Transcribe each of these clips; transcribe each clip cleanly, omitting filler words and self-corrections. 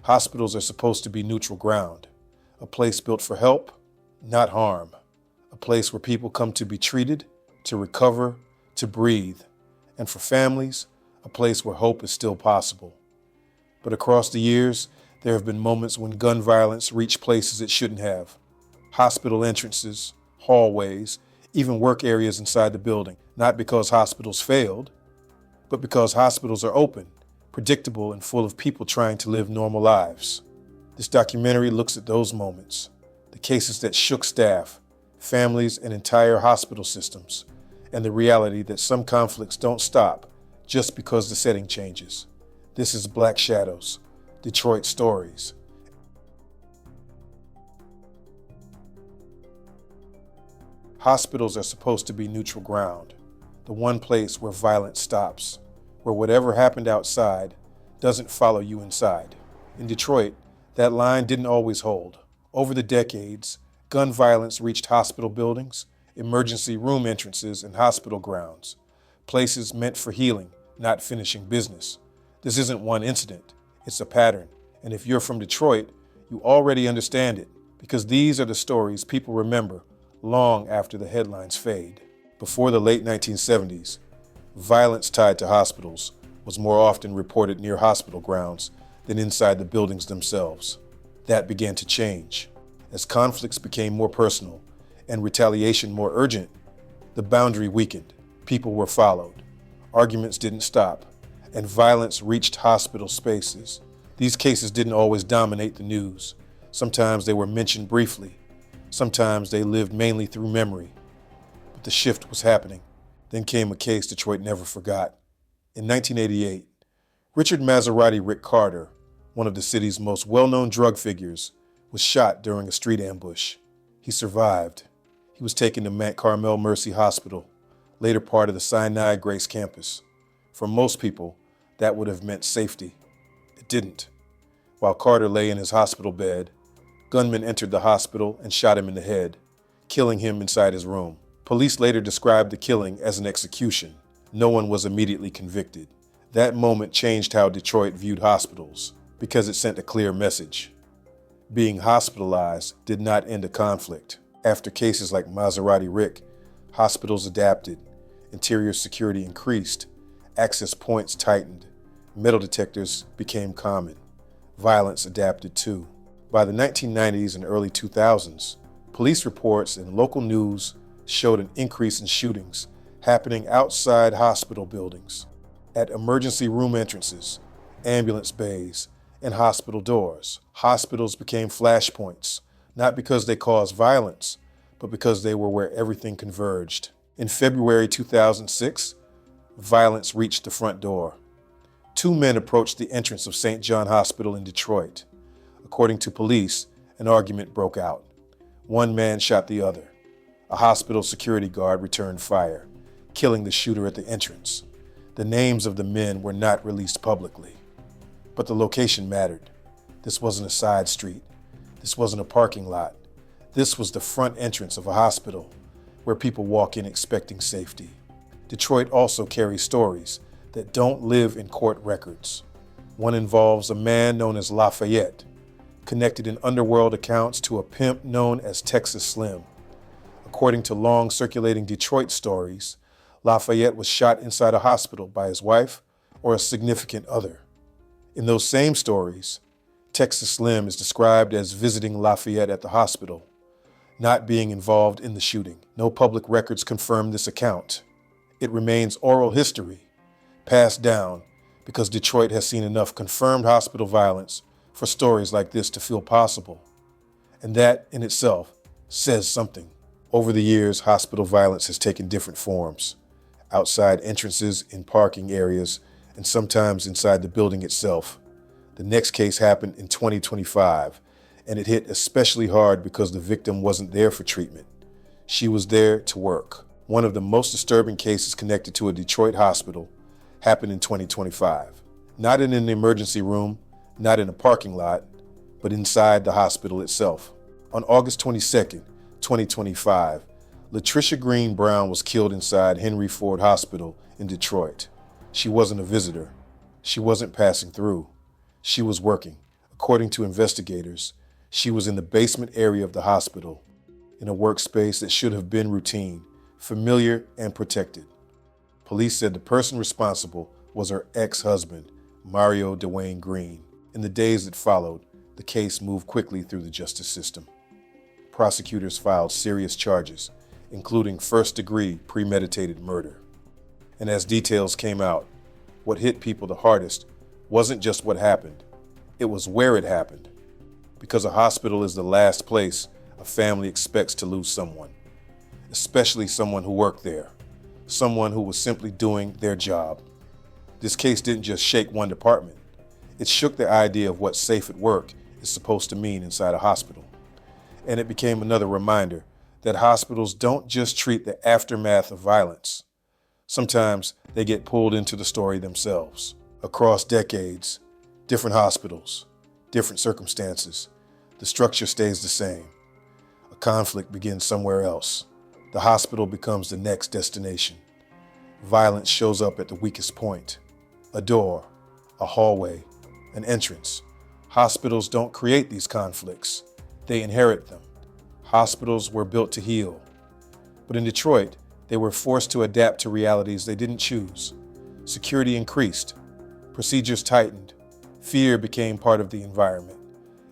Hospitals are supposed to be neutral ground, a place built for help, not harm, a place where people come to be treated, to recover, to breathe, and for families, a place where hope is still possible. But across the years, there have been moments when gun violence reached places it shouldn't have. Hospital entrances, hallways, even work areas inside the building, not because hospitals failed, but because hospitals are open, predictable, and full of people trying to live normal lives. This documentary looks at those moments, the cases that shook staff, families, and entire hospital systems, and the reality that some conflicts don't stop just because the setting changes. This is Black Shadows, Detroit Stories. Hospitals are supposed to be neutral ground, the one place where violence stops, where whatever happened outside doesn't follow you inside. In Detroit, that line didn't always hold. Over the decades, gun violence reached hospital buildings, emergency room entrances, and hospital grounds, places meant for healing, not finishing business. This isn't one incident, it's a pattern. And if you're from Detroit, you already understand it, because these are the stories people remember long after the headlines fade. Before the late 1970s, violence tied to hospitals was more often reported near hospital grounds than inside the buildings themselves. That began to change. As conflicts became more personal and retaliation more urgent, the boundary weakened. People were followed. Arguments didn't stop, and violence reached hospital spaces. These cases didn't always dominate the news. Sometimes they were mentioned briefly. Sometimes they lived mainly through memory. But the shift was happening. Then came a case Detroit never forgot. In 1988, Richard Maserati Rick Carter, one of the city's most well-known drug figures, was shot during a street ambush. He survived. He was taken to Carmel Mercy Hospital, later part of the Sinai-Grace campus. For most people, that would have meant safety. It didn't. While Carter lay in his hospital bed, gunmen entered the hospital and shot him in the head, killing him inside his room. Police later described the killing as an execution. No one was immediately convicted. That moment changed how Detroit viewed hospitals, because it sent a clear message. Being hospitalized did not end a conflict. After cases like Maserati Rick, hospitals adapted, interior security increased, access points tightened, metal detectors became common. Violence adapted too. By the 1990s and early 2000s, police reports and local news showed an increase in shootings happening outside hospital buildings, at emergency room entrances, ambulance bays, and hospital doors. Hospitals became flashpoints, not because they caused violence, but because they were where everything converged. In February 2006, violence reached the front door. Two men approached the entrance of St. John Hospital in Detroit. According to police, an argument broke out. One man shot the other. A hospital security guard returned fire, killing the shooter at the entrance. The names of the men were not released publicly. But the location mattered. This wasn't a side street. This wasn't a parking lot. This was the front entrance of a hospital, where people walk in expecting safety. Detroit also carries stories that don't live in court records. One involves a man known as Lafayette, connected in underworld accounts to a pimp known as Texas Slim. According to long circulating Detroit stories, Lafayette was shot inside a hospital by his wife or a significant other. In those same stories, Texas Slim is described as visiting Lafayette at the hospital, not being involved in the shooting. No public records confirm this account. It remains oral history, passed down because Detroit has seen enough confirmed hospital violence for stories like this to feel possible. And that in itself says something. Over the years, hospital violence has taken different forms. Outside entrances, in parking areas, and sometimes inside the building itself. The next case happened in 2025, and it hit especially hard because the victim wasn't there for treatment. She was there to work. One of the most disturbing cases connected to a Detroit hospital happened in 2025. Not in an emergency room, not in a parking lot, but inside the hospital itself. On August 22nd, 2025, Latricia Green Brown was killed inside Henry Ford Hospital in Detroit. She wasn't a visitor. She wasn't passing through. She was working, According to investigators, she was in the basement area of the hospital, in a workspace that should have been routine, familiar, and protected. Police said the person responsible was her ex-husband, Mario Dwayne Green. In the days that followed, the case moved quickly through the justice system. Prosecutors filed serious charges, including first-degree premeditated murder. And as details came out, what hit people the hardest wasn't just what happened, it was where it happened. Because a hospital is the last place a family expects to lose someone, especially someone who worked there, someone who was simply doing their job. This case didn't just shake one department, it shook the idea of what safe at work is supposed to mean inside a hospital. And it became another reminder that hospitals don't just treat the aftermath of violence. Sometimes they get pulled into the story themselves. Across decades, different hospitals, different circumstances, the structure stays the same. A conflict begins somewhere else. The hospital becomes the next destination. Violence shows up at the weakest point. A door, a hallway, an entrance. Hospitals don't create these conflicts. They inherit them. Hospitals were built to heal. But in Detroit, they were forced to adapt to realities they didn't choose. Security increased. Procedures tightened. Fear became part of the environment.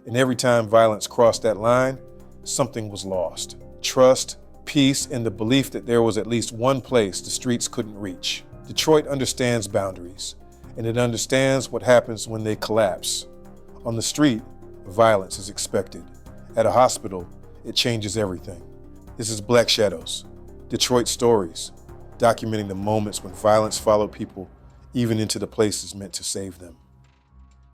And every time violence crossed that line, something was lost. Trust, peace, and the belief that there was at least one place the streets couldn't reach. Detroit understands boundaries, and it understands what happens when they collapse. On the street, violence is expected. At a hospital, it changes everything. This is Black Shadows, Detroit Stories, documenting the moments when violence followed people even into the places meant to save them.